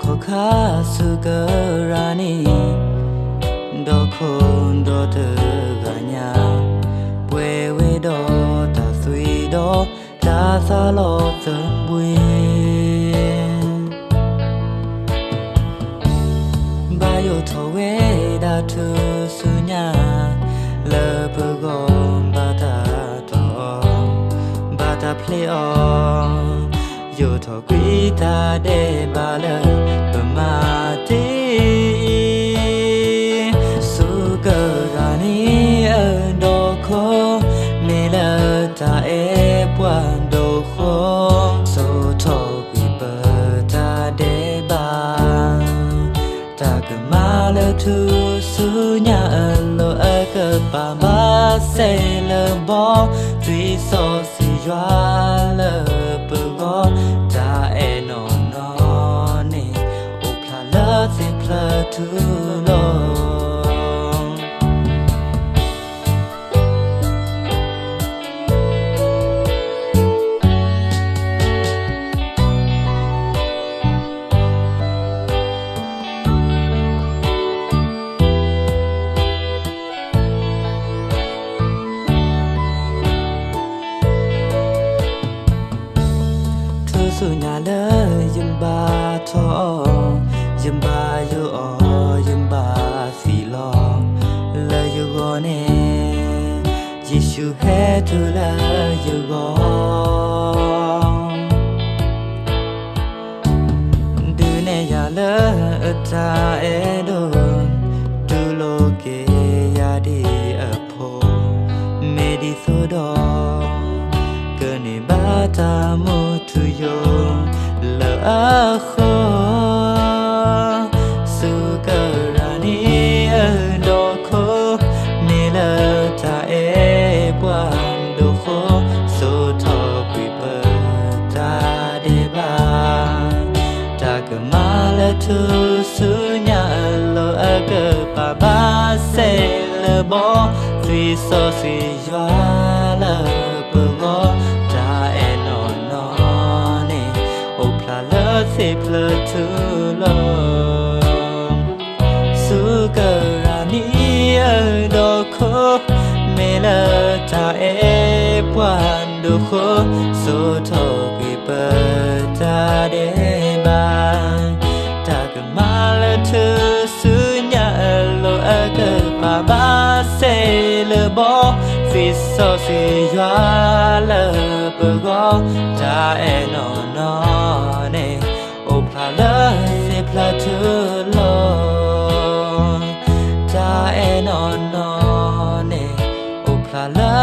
khó khá sự cơ ra ni đó khôn đó thơ gà nhà quê quê đó ta suy đó ta xa lo sớm buồn ba yêu thâu quê đã thơ su nhà lỡ bờ gom ba ta thọ ba ta play on yêu thâu quý ta để ba lỡ bờ mà đi su cơ ra ni ở đó khó mê lỡ ta ép quan đồ khó số thâu quý bờ ta để ba ta cứ mà lỡ thu su nhà lo ở cơ ba ba sẽ lỡ bỏ tuy so si doa lỡ bờ gó ta e no nè ô pla lỡ si pla thu lo su nhà lỡ yếm ba thọ yếm ba yêu o yếm ba xì lo lỡ yêu gò nè Giêsu hết tu lỡ yêu gò đưa nè ya lỡ ta e đồn tu lo ke ya đi ở po mê đi số đó cơ nè ba ta mu tu yo lỡ khó su cơ ra ni ở đó khó nè lỡ ta e quan đồ khó số thọ quý bờ ta để ba ta cơ mà lỡ thu su nhà lỡ ở cơ ba ba sẽ lỡ bỏ vì so si doa lỡ bờ gó ta e no nè ô pla lỡ se pla thu lo su cơ ra ni ở đó khó mê lỡ ta e quan đồ khó số thọ quý bờ ta để ba ta cơ mà lỡ thu su nhà lo ở cơ ba ba sẽ lỡ bỏ vì so si doa lỡ bờ gó ta e no nè ô pla lỡ se pla thu lo ta e no nè ô pla lỡ